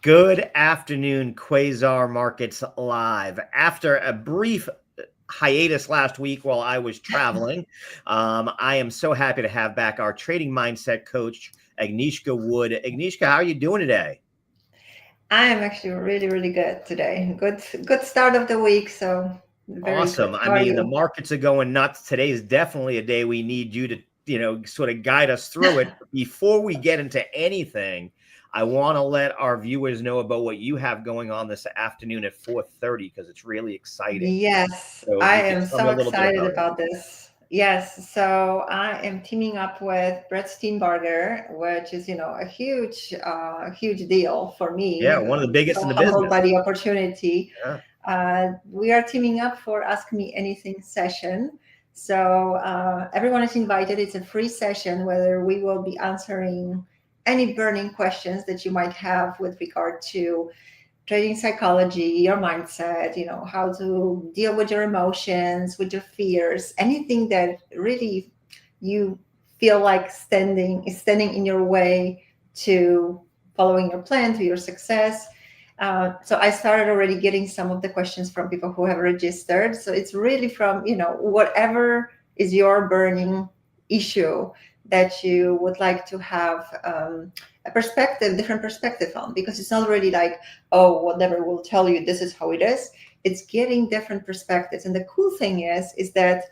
Good afternoon, Quasar Markets Live. After a brief hiatus last week while I was traveling, I am so happy to have back our trading mindset coach, Agnieszka Wood. Agnieszka, how are you doing today? I am actually really, really good today. Good start of the week, so very Awesome. good. I How are mean, the you? markets are going nuts. Today is definitely a day we need you to, sort of guide us through it. Before we get into anything, I want to let our viewers know about what you have going on this afternoon at 4:30 because it's really exciting. Yes, So if I you could am tell me so a little bit excited about it. about this. Yes, so I am teaming up with Brett Steenbarger, which is, a huge deal for me. Yeah, one of the biggest So in the humbled business. by the opportunity. Yeah. We are teaming up for Ask Me Anything session. So everyone is invited. It's a free session where we will be answering any burning questions that you might have with regard to trading psychology, your mindset, how to deal with your emotions, with your fears, anything that really you feel like standing in your way to following your plan, to your success. So I started already getting some of the questions from people who have registered. So it's really from, whatever is your burning issue that you would like to have different perspective on, because it's not really like, oh, whatever will tell you this is how it is. It's getting different perspectives. And the cool thing is that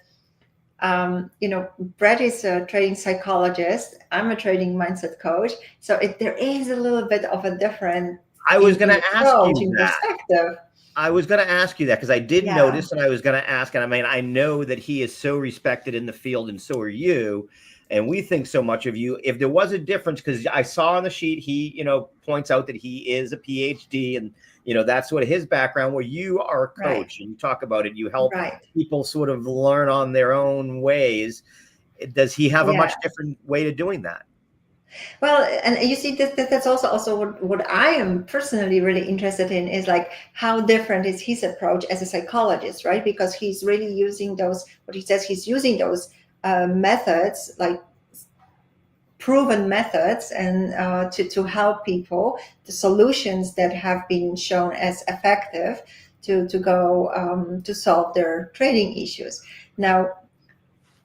Brett is a trading psychologist. I'm a trading mindset coach. So there is a little bit of a different I was going in to ask approach, you in that. perspective. I was going to ask you that because I did Yeah, notice and I was going to ask. And I mean, I know that he is so respected in the field and so are you. And we think so much of you. If there was a difference, because I saw on the sheet, he, points out that he is a PhD and, that's what his background, where you are a right, coach and you talk about it. You help right. people sort of learn on their own ways. Does he have a Yeah. much different way to doing that? Well, and you see, that's also what I am personally really interested in is like how different is his approach as a psychologist, right? Because he's really using those, what he says, he's using those methods, like proven methods, and to help people, the solutions that have been shown as effective to go to solve their trading issues. Now,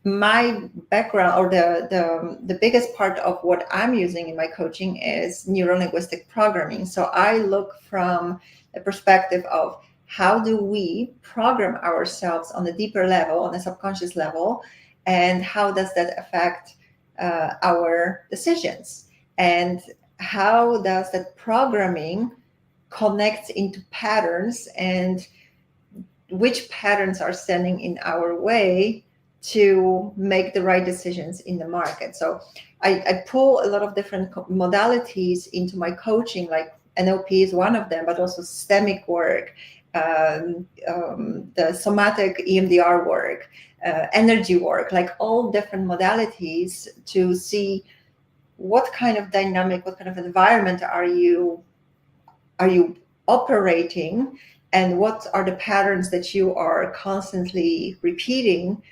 my background, or the biggest part of what I'm using in my coaching, is neuro-linguistic programming. So I look from a perspective of how do we program ourselves on a deeper level, on a subconscious level, and how does that affect our decisions, and how does that programming connect into patterns, and which patterns are standing in our way to make the right decisions in the market. So I pull a lot of different modalities into my coaching, like NLP is one of them, but also systemic work, the somatic EMDR work, energy work, like all different modalities to see what kind of dynamic, what kind of environment are you operating, and what are the patterns that you are constantly repeating,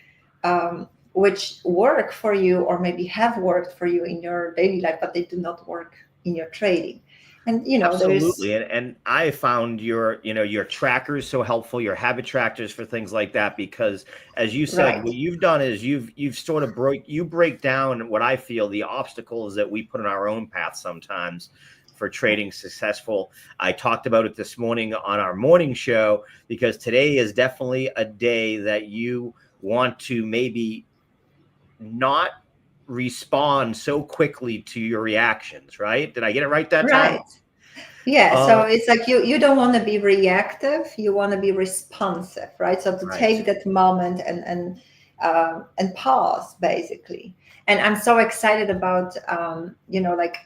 which work for you or maybe have worked for you in your daily life, but they do not work in your trading. And there's Absolutely. And I found your trackers so helpful, your habit trackers for things like that, because as you said, right. what you've done is you've sort of break down what I feel the obstacles that we put in our own path sometimes for trading successful. I talked about it this morning on our morning show, because today is definitely a day that you want to maybe not respond so quickly to your reactions, right? Did I get it right that time? Right. Yeah, so Uh, it's like you don't want to be reactive, you want to be responsive, right? So to right. take that moment and pause, basically. And I'm so excited about like,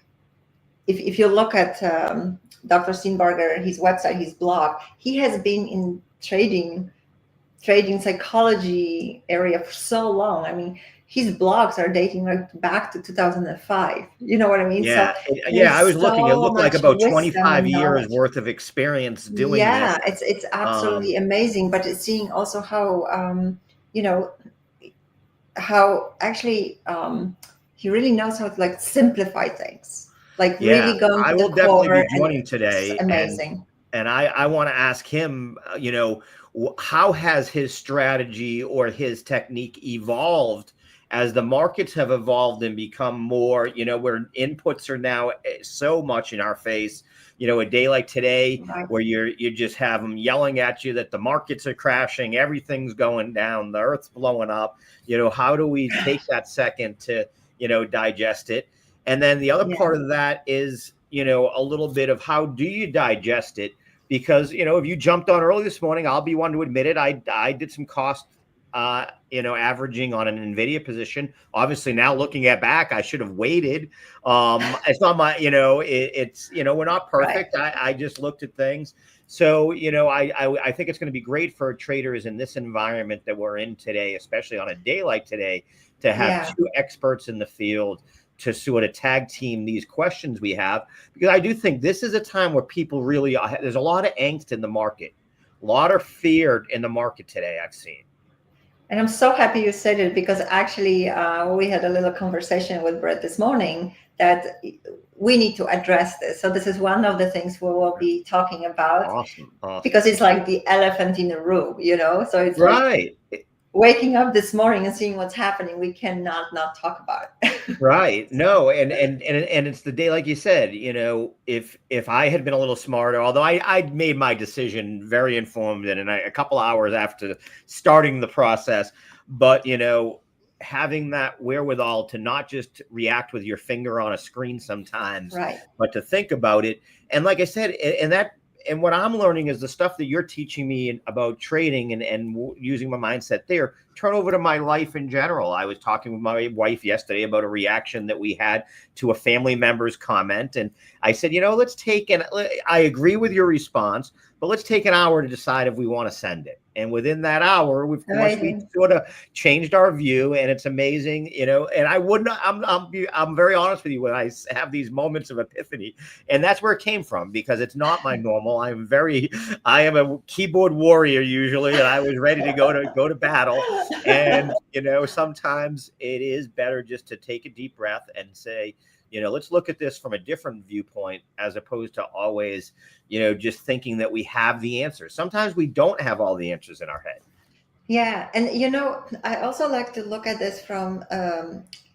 if you look at Dr. Steenbarger, his website, his blog, he has been in trading psychology area for so long. I mean, his blogs are dating like back to 2005. You know what I mean? So Yeah, I there's was looking. It so looked like much about wisdom 25 and years knowledge. worth of experience doing this. Yeah, it's Um, absolutely amazing. But it's seeing also how you know how actually he really knows how to like simplify things. like Yeah, really going I to will the definitely core, be and joining it's today, amazing. and I want to ask him, how has his strategy or his technique evolved as the markets have evolved and become more, where inputs are now so much in our face. A day like today, Right. where you just have them yelling at you that the markets are crashing, everything's going down, the earth's blowing up. How do we take that second to, digest it? And then the other Yeah. part of that is, a little bit of how do you digest it? Because, if you jumped on early this morning, I'll be one to admit it. I did some cost, averaging on an NVIDIA position. Obviously, now looking at back, I should have waited. It's not my, it's, we're not perfect. Right. I just looked at things. So, I think it's going to be great for traders in this environment that we're in today, especially on a day like today, to have Yeah. two experts in the field to sort of tag team these questions we have, because I do think this is a time where people really, there's a lot of angst in the market, a lot of fear in the market today, I've seen. And I'm so happy you said it, because actually we had a little conversation with Brett this morning that we need to address this. So this is one of the things we will be talking about. Awesome. Because it's like the elephant in the room, So it's right. Like waking up this morning and seeing what's happening. We cannot not talk about it. Right. No, and it's the day, like you said, if I had been a little smarter, although I made my decision very informed and a couple hours after starting the process, but having that wherewithal to not just react with your finger on a screen sometimes, Right. but to think about it. And like I said, and what I'm learning is the stuff that you're teaching me about trading and using my mindset there, turn over to my life in general. I was talking with my wife yesterday about a reaction that we had to a family member's comment. And I said, let's take I agree with your response, but let's take an hour to decide if we want to send it. And within that hour, we sort of changed our view, and it's amazing, and I wouldn't, I'm very honest with you when I have these moments of epiphany, and that's where it came from, because it's not my normal. I am a keyboard warrior usually, and I was ready to go to battle. And, sometimes it is better just to take a deep breath and say, let's look at this from a different viewpoint, as opposed to always, just thinking that we have the answers. Sometimes we don't have all the answers in our head. Yeah. And, I also like to look at this from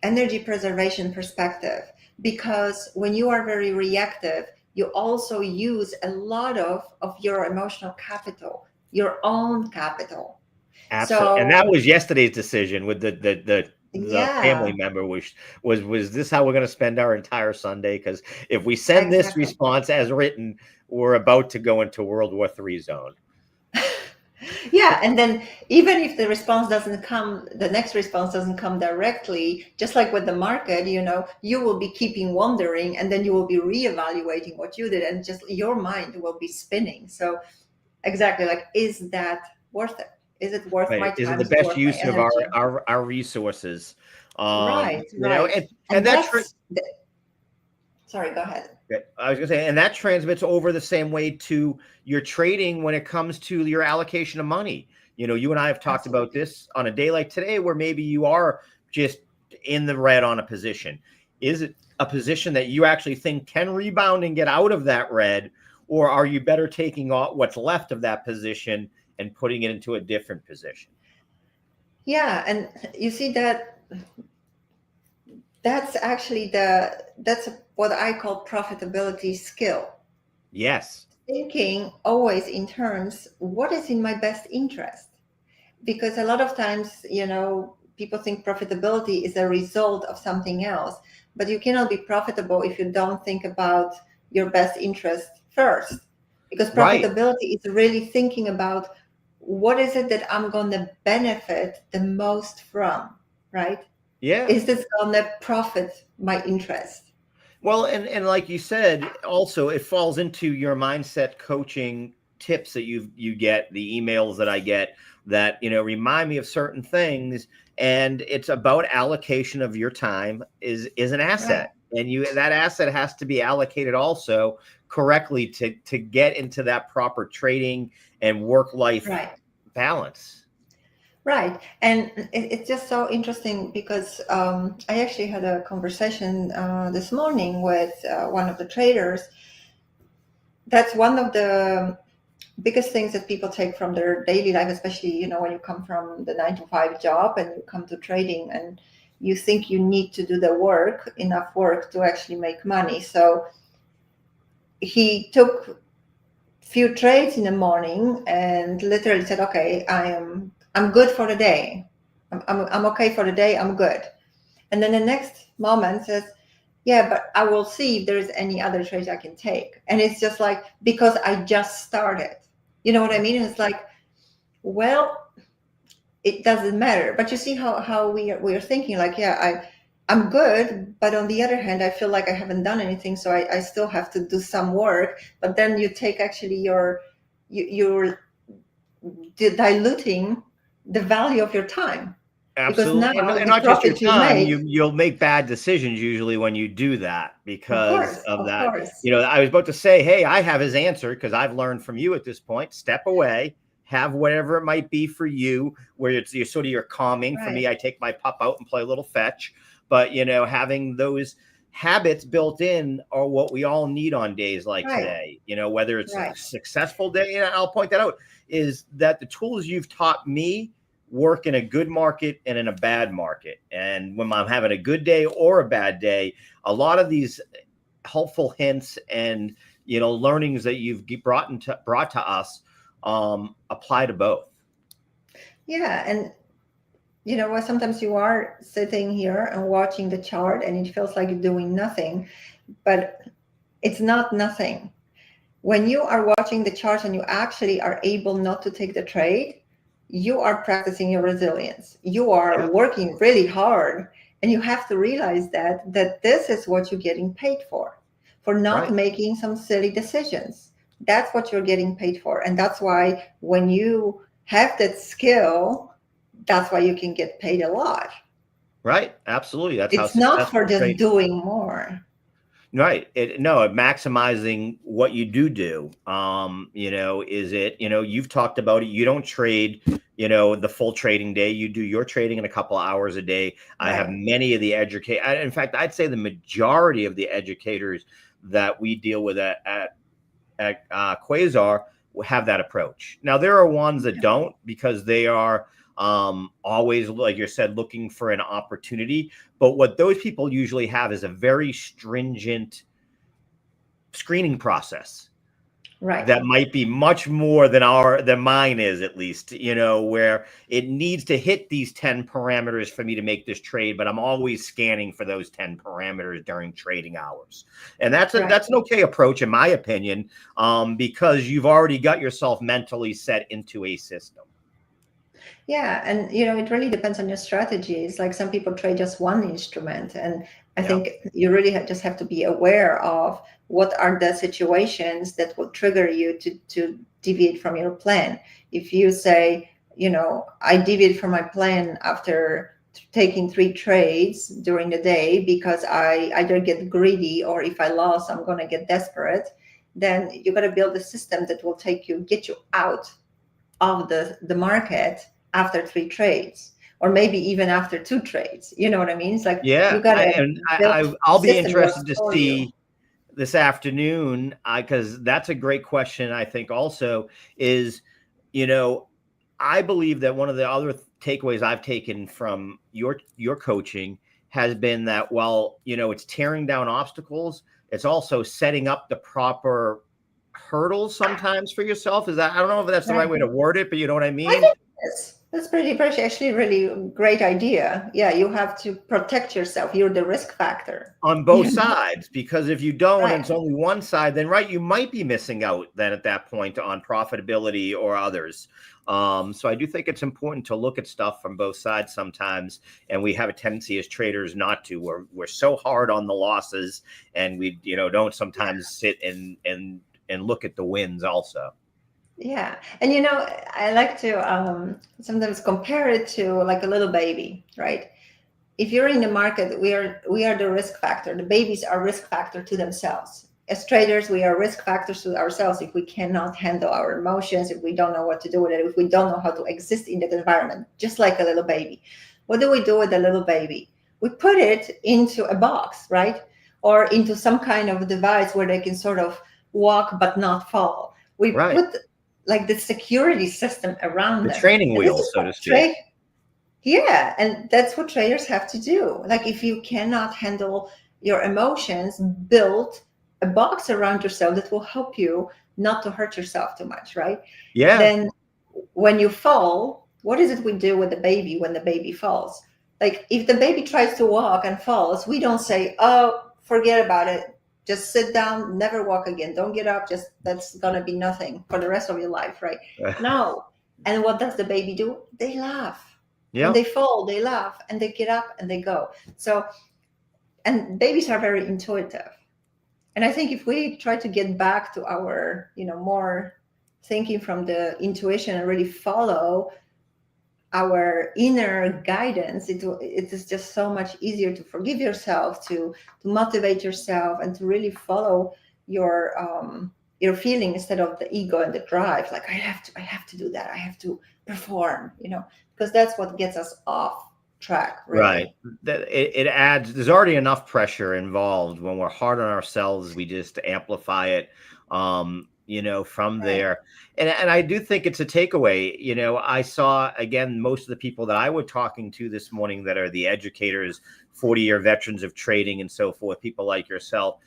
energy preservation perspective, because when you are very reactive, you also use a lot of your emotional capital, your own capital. Absolutely. So, and that was yesterday's decision with the yeah, family member, which was this how we're going to spend our entire Sunday? Because if we send this exactly. response as written, we're about to go into World War III zone. Yeah. And then even if the next response doesn't come directly, just like with the market, you will be keeping wondering, and then you will be reevaluating what you did, and just your mind will be spinning. So exactly, like, is that worth it? Is it worth my time? Is it the best use of our resources? Right. And that's sorry, go ahead. I was going to say, and that transmits over the same way to your trading when it comes to your allocation of money. You and I have talked about this on a day like today, where maybe you are just in the red on a position. Is it a position that you actually think can rebound and get out of that red, or are you better taking what's left of that position and putting it into a different position? Yeah. And you see that's actually that's what I call profitability skill. Yes. Thinking always in terms, what is in my best interest? Because a lot of times, people think profitability is a result of something else, but you cannot be profitable if you don't think about your best interest first. Because profitability is really thinking about, what is it that I'm going to benefit the most from, right? Yeah. Is this going to profit my interest? Well, and like you said, also it falls into your mindset coaching tips that you get, the emails that I get that, remind me of certain things. And it's about allocation of your time is an asset. Right. And that asset has to be allocated also correctly to get into that proper trading and work-life balance. Right. And it's just so interesting because I actually had a conversation this morning with one of the traders. That's one of the biggest things that people take from their daily life, especially, when you come from the 9 to 5 job and you come to trading and you think you need to do the work, enough work to actually make money. So he took few trades in the morning and literally said, okay, I'm good for the day. I'm okay for the day. I'm good. And then the next moment says, yeah, but I will see if there's any other trades I can take. And it's just like, because I just started, you know what I mean? It's like, well, it doesn't matter. But you see how we're thinking like, yeah, I'm good, but on the other hand, I feel like I haven't done anything, so I still have to do some work. But then you take actually you're diluting the value of your time, because now Absolutely. And the not just your profit you time, make, you'll make bad decisions usually when you do that because of of that. course, I was about to say, hey, I have his answer because I've learned from you at this point. Step away, have whatever it might be for you, where it's you're sort of your calming. For right, me, I take my pup out and play a little fetch. But having those habits built in are what we all need on days like right, today. Whether it's a right, successful day, and I'll point that out, is that the tools you've taught me work in a good market and in a bad market. And when I'm having a good day or a bad day, a lot of these helpful hints and learnings that you've brought to us apply to both. yeah. And what, sometimes you are sitting here and watching the chart and it feels like you're doing nothing, but it's not nothing. When you are watching the charts and you actually are able not to take the trade, you are practicing your resilience. You are Yeah, working really hard, and you have to realize that this is what you're getting paid for not right. making some silly decisions. That's what you're getting paid for. And that's why when you have that skill, that's why you can get paid a lot. Right. Absolutely. That's how It's not for successful just trade. doing more. Right. Maximizing what you do. Is it, you've talked about it. You don't trade, the full trading day. You do your trading in a couple of hours a day. I have Right. many of the in fact, I'd say the majority of the educators that we deal with at Quasar have that approach. Now, there are ones that don't because they are always, like you said, looking for an opportunity. But what those people usually have is a very stringent screening process Right. that might be much more than mine is, at least, where it needs to hit these 10 parameters for me to make this trade, but I'm always scanning for those 10 parameters during trading hours. And that's Right. an okay approach, in my opinion, because you've already got yourself mentally set into a system. Yeah, and it really depends on your strategies. Like some people trade just one instrument, and I Yeah. think you really just have to be aware of what are the situations that will trigger you to deviate from your plan. If you say, I deviate from my plan after taking 3 trades during the day because I either get greedy, or if I lost, I'm going to get desperate, then you got to build a system that will get you out of the market after 3 trades, or maybe even after 2 trades. You know what I mean? It's like you Yeah. got to build I'll a be system that interested works to for you. see this afternoon, because that's a great question. I think also is, you know, I believe that one of the other takeaways I've taken from your coaching has been that, well, it's tearing down obstacles. It's also setting up the proper hurdles sometimes for yourself. I don't know if that's the right Right. way to word it, but you know what I I mean? think that's pretty actually really great idea. Yeah, you have to protect yourself. You're the risk factor. On both sides, because if you don't and Right. it's only one side, then right, you might be missing out then at that point on profitability or others. So I do think it's important to look at stuff from both sides sometimes, and we have a tendency as traders not to. We're so hard on the losses, and we don't sometimes sit and look at the wins also. Yeah. And I like to sometimes compare it to like a little baby, right? If you're in the market, we are the risk factor. The babies are risk factor to themselves. as traders, we are risk factors to ourselves if we cannot handle our emotions, if we don't know what to do with it, if we don't know how to exist in that environment, just like a little baby. What do we do with a little baby? We put it into a box, right? Or into some kind of device where they can sort of walk but not fall. We put like the security system around the them. training wheel, so to speak. Yeah, and that's what traders have to do. Like if you cannot handle your emotions, build a box around yourself that will help you not to hurt yourself too much, right? Yeah. Then when you fall, what is it we do with the baby when the baby falls? Like if the baby tries to walk and falls, we don't say, oh, forget about it. Just sit down, never walk again. Don't get up. Just that's going to be nothing for the rest of your life, right? No. And what does the baby do? They laugh. Yeah. When they fall, they laugh and they get up and they go. So, and babies are very intuitive. And I think if we try to get back to our, more thinking from the intuition and really follow our inner guidance, it is just so much easier to forgive yourself, to motivate yourself, and to really follow your feeling instead of the ego and the drive. Like I have to do that. I have to perform, because that's what gets us off track. Really. Right. It adds, there's already enough pressure involved. When we're hard on ourselves, we just amplify it, from there. And I do think it's a takeaway. I saw, again, most of the people that I was talking to this morning that are the educators, 40-year veterans of trading and so forth, people like yourself,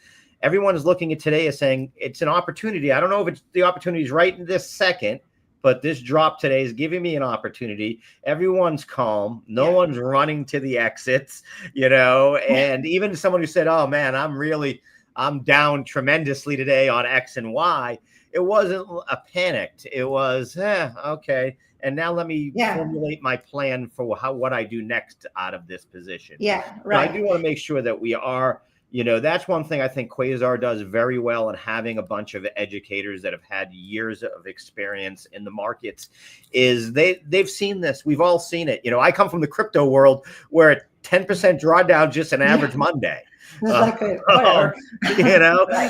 everyone is looking at today as saying it's an opportunity. I don't know if it's the opportunity is right in this second, but this drop today is giving me an opportunity. Everyone's calm. No one's running to the exits, and even someone who said, oh man, I'm down tremendously today on X and Y. It wasn't a panicked. It was, okay. And now let me formulate my plan for what I do next out of this position. Yeah, right. So I do want to make sure that we are, that's one thing I think Quasar does very well, and having a bunch of educators that have had years of experience in the markets is they've seen this. We've all seen it. I come from the crypto world where a 10% drawdown just an average Monday. Exactly.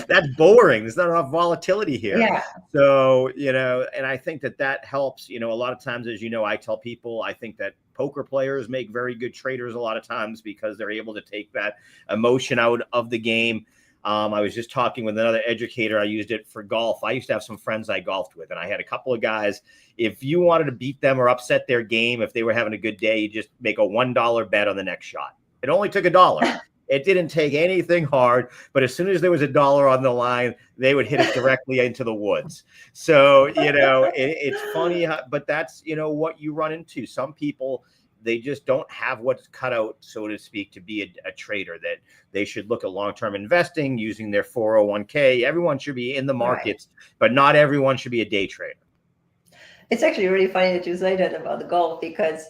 That's boring. There's not enough volatility here. Yeah. So, and I think that helps, a lot of times, as I tell people, I think that poker players make very good traders a lot of times because they're able to take that emotion out of the game. I was just talking with another educator. I used it for golf. I used to have some friends I golfed with, and I had a couple of guys. If you wanted to beat them or upset their game, if they were having a good day, you just make a $1 bet on the next shot. It only took $1. It didn't take anything hard, but as soon as there was $1 on the line, they would hit it directly into the woods. So, it's funny, but that's, what you run into. Some people, they just don't have what's cut out, so to speak, to be a trader, that they should look at long-term investing using their 401k. Everyone should be in the markets, but not everyone should be a day trader. It's actually really funny that you say that about the golf, because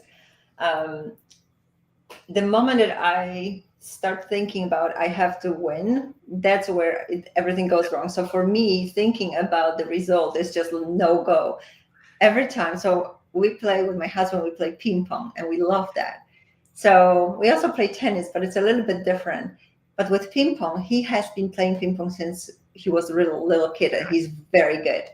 the moment that I start thinking about I have to win, that's where everything goes wrong. So for me, thinking about the result is just no go every time. So we play with my husband, we play ping pong, and we love that. So we also play tennis, but it's a little bit different. But with ping pong, he has been playing ping pong since he was a little kid, and he's very good.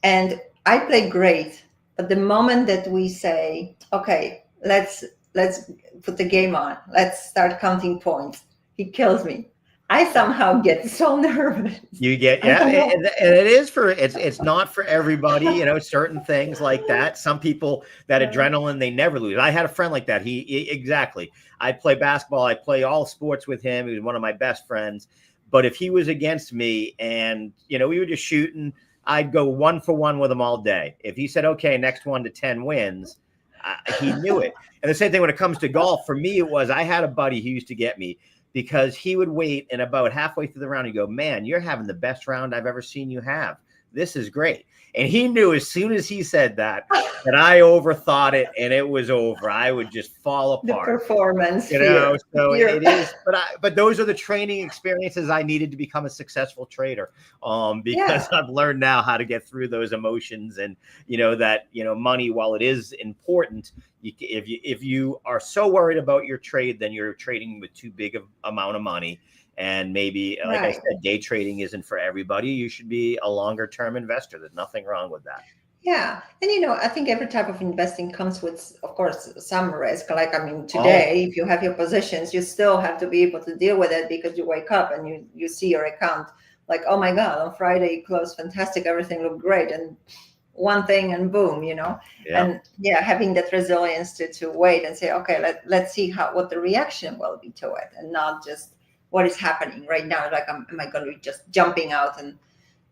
And I play great, but the moment that we say, okay, let's put the game on, let's start counting points, he kills me. I somehow get so nervous. You get, and it is it's not for everybody, certain things like that. Some people, that adrenaline, they never lose. I had a friend like that. He exactly. I play basketball. I play all sports with him. He was one of my best friends. But if he was against me and, we were just shooting, I'd go 1 for 1 with him all day. If he said, okay, next 1 to 10 wins, he knew it. And the same thing when it comes to golf. For me, it was, I had a buddy who used to get me because he would wait, and about halfway through the round, he'd go, man, you're having the best round I've ever seen you have. This is great. And he knew as soon as he said that I overthought it and it was over. I would just fall apart. The performance, so it is. But those are the training experiences I needed to become a successful trader. Because I've learned now how to get through those emotions, and that money, while it is important, if you are so worried about your trade, then you're trading with too big of amount of money. And maybe, like I Right. said, day trading isn't for everybody. You should be a longer term investor. There's nothing wrong with that. Yeah. And, I think every type of investing comes with, of course, some risk. Like, I mean, Oh, today, if you have your positions, you still have to be able to deal with it because you wake up and you see your account like, oh my God, on Friday it closed fantastic. Everything looked great. And one thing and boom, yeah. And yeah, having that resilience to wait and say, okay, let's see what the reaction will be to it, and not just what is happening right now. Like, am I going to be just jumping out and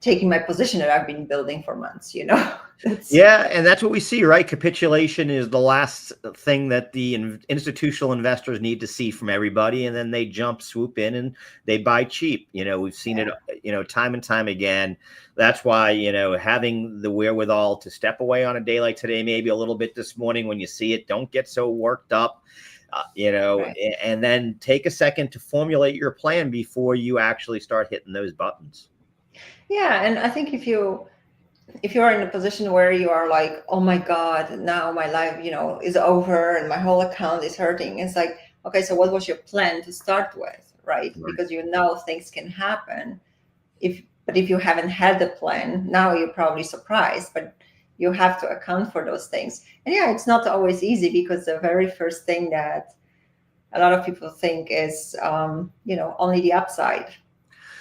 taking my position that I've been building for months, Yeah, and that's what we see, right? Capitulation is the last thing that the institutional investors need to see from everybody, and then they swoop in, and they buy cheap. We've seen it, time and time again. That's why, having the wherewithal to step away on a day like today, maybe a little bit this morning when you see it, don't get so worked up, Right. and then take a second to formulate your plan before you actually start hitting those buttons. Yeah, and I think if you're in a position where you are like, oh my God, now my life, is over and my whole account is hurting, it's like, okay, so what was your plan to start with, right? Because things can happen. But if you haven't had the plan, now you're probably surprised, but you have to account for those things. And yeah, it's not always easy, because the very first thing that a lot of people think is, only the upside.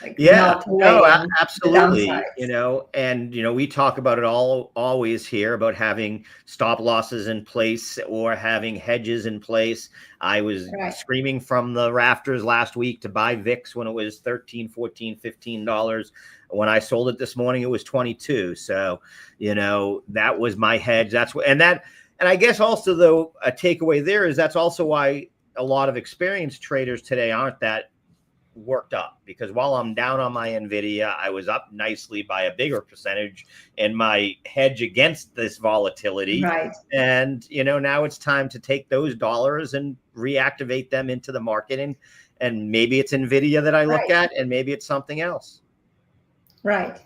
Like, Yeah, not no, weighing the absolutely. downsides. And we talk about it always here about having stop losses in place or having hedges in place. I was Right. screaming from the rafters last week to buy VIX when it was $13, $14, $15. When I sold it this morning, it was 22. So, that was my hedge. That's what, and I guess also, though, a takeaway there is that's also why a lot of experienced traders today aren't that worked up, because while I'm down on my Nvidia, I was up nicely by a bigger percentage in my hedge against this volatility. Right. And now it's time to take those dollars and reactivate them into the market, and maybe it's Nvidia that I look Right. at, and maybe it's something else. Right.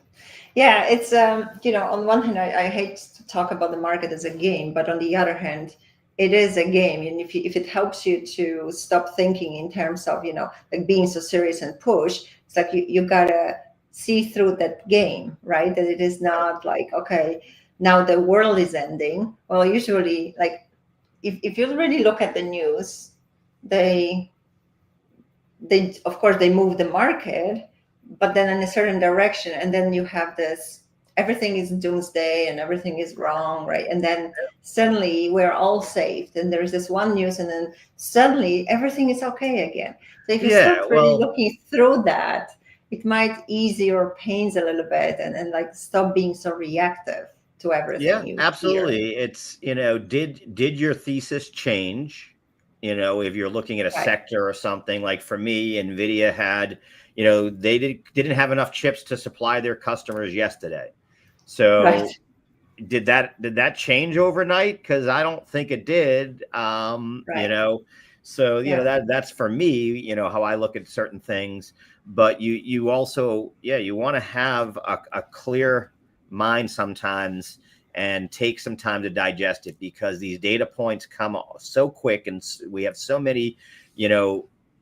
Yeah, it's on one hand, I hate to talk about the market as a game, but on the other hand, it is a game. And if it helps you to stop thinking in terms of, like being so serious and push, it's like you gotta see through that game, right? That it is not like, okay, now the world is ending. Well, usually, like, if you really look at the news, they of course they move the market, but then in a certain direction, and then you have this, everything is doomsday and everything is wrong, right? And then suddenly we're all saved, and there's this one news, and then suddenly everything is okay again. So if you start really looking through that, it might ease your pains a little bit, and like stop being so reactive to everything. Yeah, absolutely. It's, did your thesis change? If you're looking at a sector or something, like for me, Nvidia had, they didn't have enough chips to supply their customers yesterday. So did that change overnight? Because I don't think it did. So that's for me, how I look at certain things. But you also, you want to have a clear mind sometimes, and take some time to digest it, because these data points come so quick, and we have so many,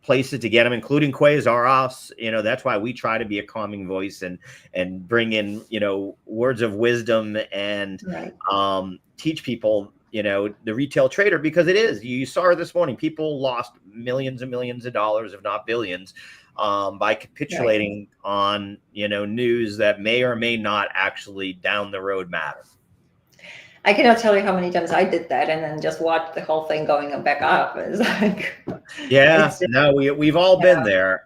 places to get them, including Quasar. That's why we try to be a calming voice and bring in, words of wisdom, and teach people, the retail trader, because it is, you saw it this morning, people lost millions and millions of dollars, if not billions, by capitulating on, news that may or may not actually down the road matter. I cannot tell you how many times I did that, and then just watched the whole thing going back up. It's like, we've all been there,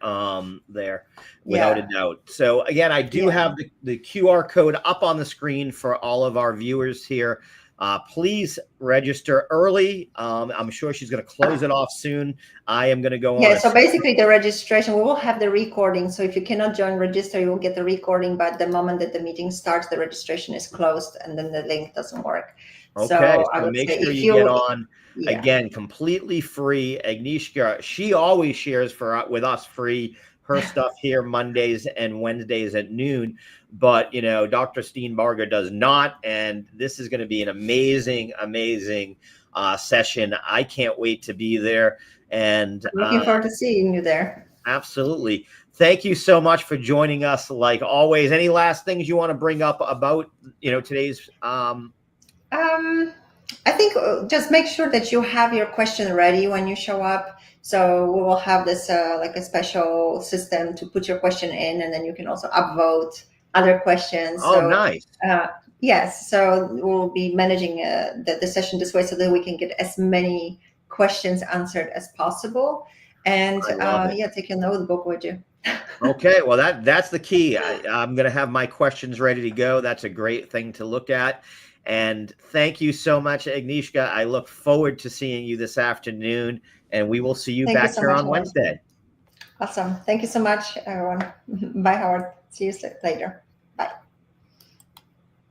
without a doubt. So again, I do have the QR code up on the screen for all of our viewers here. Please register early. I'm sure she's going to close it off soon. I am going to go on. Yeah, so basically the registration, we will have the recording. So if you cannot join, register, you will get the recording. But the moment that the meeting starts, the registration is closed, and then the link doesn't work. Okay, so make sure you get on. Again, completely free. Agnieszka, she always shares with us free her stuff here Mondays and Wednesdays at noon. But, Dr. Steenbarger does not. And this is going to be an amazing, amazing session. I can't wait to be there. And looking forward to seeing you there. Absolutely. Thank you so much for joining us. Like always, any last things you want to bring up about, today's, I think just make sure that you have your question ready when you show up. So we will have this like a special system to put your question in, and then you can also upvote other questions. Oh, nice. Yes, so we'll be managing the session this way so that we can get as many questions answered as possible. And take a notebook with you. Okay, well that's the key. I'm going to have my questions ready to go. That's a great thing to look at. And thank you so much, Agnieszka. I look forward to seeing you this afternoon, and we will see you back here on Wednesday. Awesome. Thank you so much, everyone. Bye, Howard. See you later.